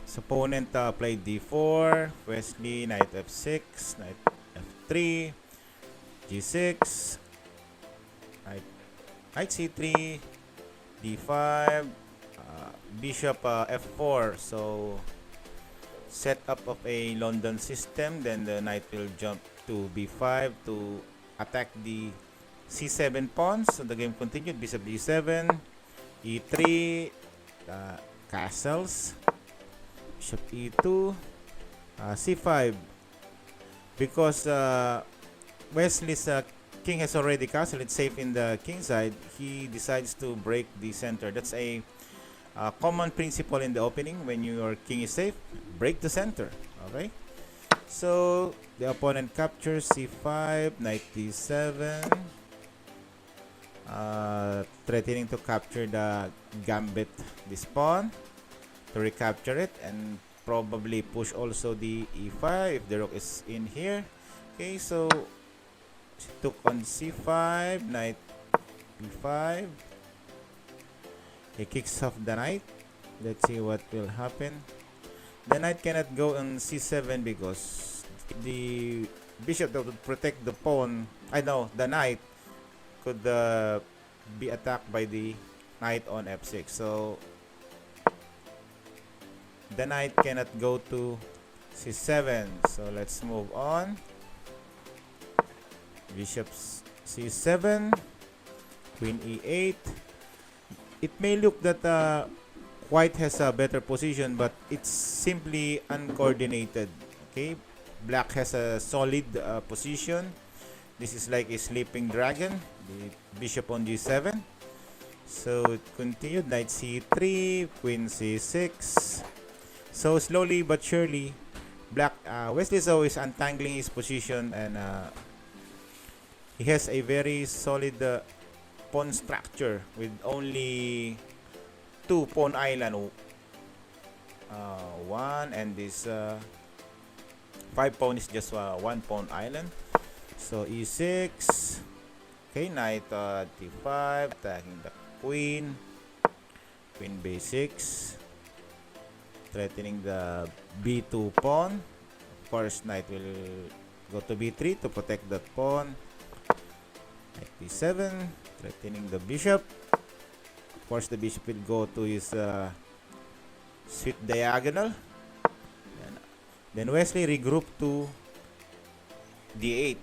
So opponent played d4, Wesley knight f6, knight f3, g6, knight c3, d5, bishop f4. So setup of a London system. Then the knight will jump to b5 to attack the c7 pawn. So the game continued. Bishop d7, e3, castles, bishop e2, c5. Because Wesley's king has already castled, it's safe in the king side, he decides to break the center. That's a common principle in the opening. When your king is safe, break the center. Okay, so the opponent captures c5, knight d7, threatening to capture the gambit, this pawn, to recapture it, and probably push also the e5 if the rook is in here. Okay, so she took on c5, knight b5. He kicks off the knight. Let's see what will happen. The knight cannot go on c7 because the bishop that would protect the pawn, the knight could be attacked by the knight on f6. So the knight cannot go to c7. So let's move on. Bishop c7, queen e8. It may look that white has a better position, but it's simply uncoordinated. Okay, black has a solid position. This is like a sleeping dragon. The bishop on g7. So it continued. Knight c3, queen c6. So slowly but surely, black Wesley is always untangling his position, and he has a very solid pawn structure with only 2 pawn island, one, and this 5 pawn is just 1 pawn island. So e6. Okay, knight d5, attacking the queen, queen b6, threatening the b2 pawn. Of course, knight will go to b3 to protect that pawn. Knight d7, threatening the bishop. Of course, the bishop will go to his sweet diagonal. Then Wesley regrouped to d8.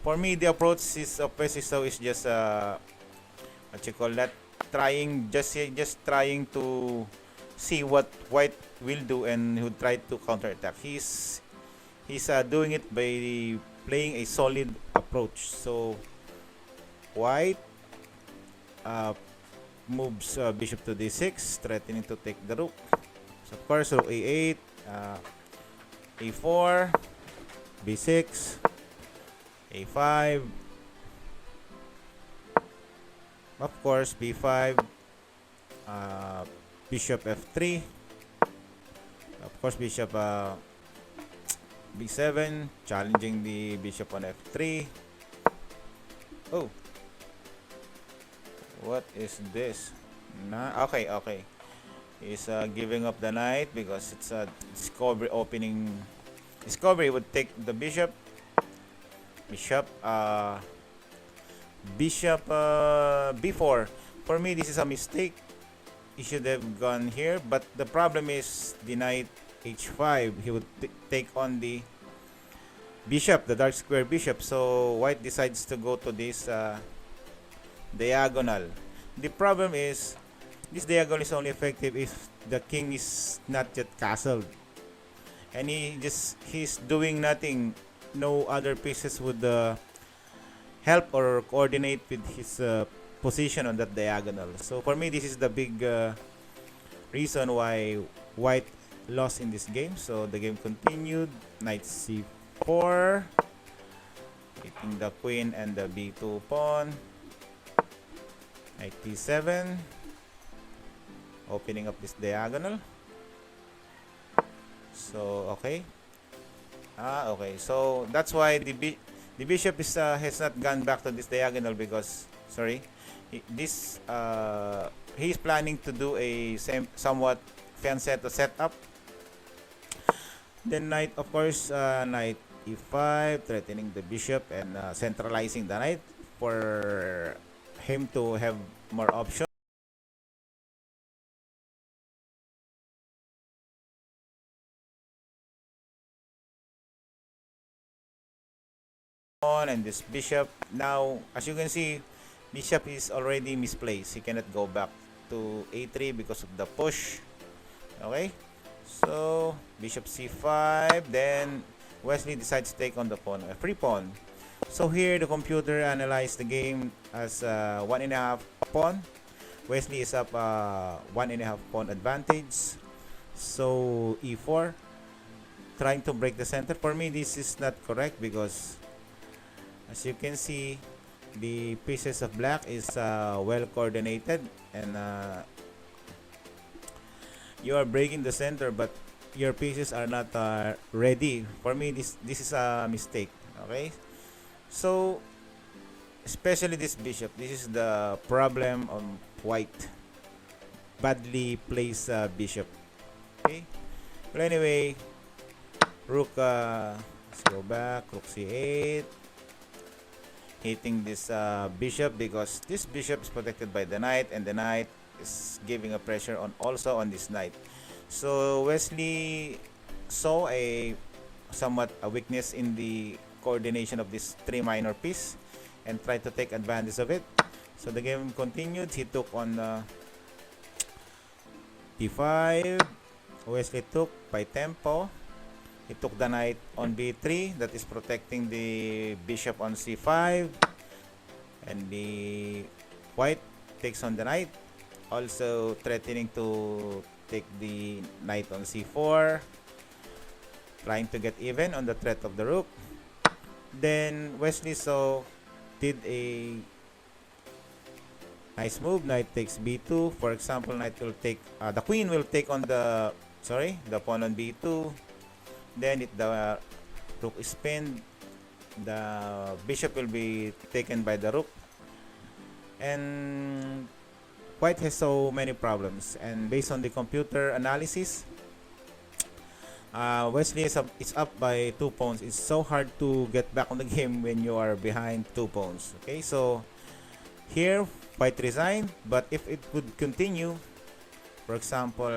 For me, the approach of Wesley is just what you call that, just trying to see what white will do, and who try to counterattack. He's doing it by playing a solid approach. So white moves bishop to d6, threatening to take the rook. So of course, rook a8, a4, b6, a5, of course b5, bishop f3, of course bishop b7, challenging the bishop on f3. Oh, what is this? Okay. He's giving up the knight because it's a discovery opening. Discovery would take the bishop. Bishop b4. For me, this is a mistake. He should have gone here, but the problem is the knight h5. He would take on the bishop, the dark square bishop. So white decides to go to this diagonal. The problem is this diagonal is only effective if the king is not yet castled, and he's doing nothing. No other pieces would help or coordinate with his position on that diagonal. So for me, this is the big reason why white lost in this game. So the game continued. Knight c4, hitting the queen and the b2 pawn. Knight d7, opening up this diagonal. So okay. Okay. So that's why the bishop has not gone back to this diagonal because he's planning to do a somewhat fianchetto setup. Then knight, of course, knight e5, threatening the bishop and centralizing the knight for him to have more options. And this bishop, now as you can see, bishop is already misplaced. He cannot go back to a3 because of the push. Okay, so bishop c5, then Wesley decides to take on the pawn, a free pawn. So here the computer analyzed the game as 1.5 pawn. Wesley is up 1.5 pawn advantage. So e4, trying to break the center. For me, this is not correct because as you can see, the pieces of black is well coordinated, and you are breaking the center, but your pieces are not ready. For me, this is a mistake. Okay, so especially this bishop, this is the problem on white. Badly placed bishop. Okay, but anyway, rook. Let's go back. Rook c8. Hitting this bishop because this bishop is protected by the knight, and the knight is giving a pressure on also on this knight. So Wesley saw somewhat a weakness in the coordination of this 3 minor piece and tried to take advantage of it. So the game continued. He took on d5. Wesley took by tempo. He took the knight on b3, that is protecting the bishop on c5, and the white takes on the knight, also threatening to take the knight on c4, trying to get even on the threat of the rook. Then Wesley did a nice move. Knight takes b2. For example, knight will take the queen will take on the pawn on b2. Then the rook is pinned, the bishop will be taken by the rook, and white has so many problems. And based on the computer analysis, Wesley is up by 2 pawns. It's so hard to get back on the game when you are behind 2 pawns. Okay, so here white resigned, but if it would continue, for example,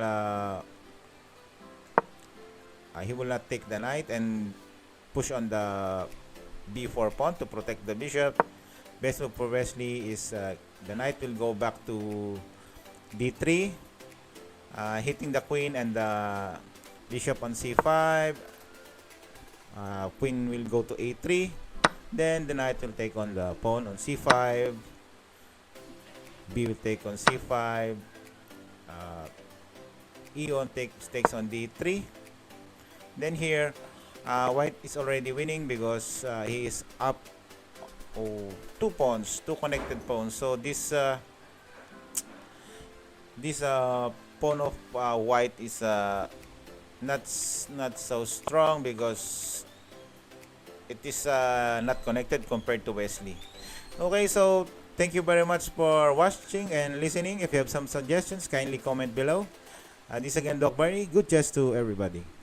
he will not take the knight and push on the b4 pawn to protect the bishop. Best move for Wesley is the knight will go back to d3, hitting the queen and the bishop on c5. Queen will go to a3. Then the knight will take on the pawn on c5. B will take on c5. E1 takes on d3. Then here, white is already winning because he is up 2 pawns, 2 connected pawns. So this pawn of white is not so strong because it is not connected compared to Wesley. Okay, so thank you very much for watching and listening. If you have some suggestions, kindly comment below. This again, Doc Barry. Good chess to everybody.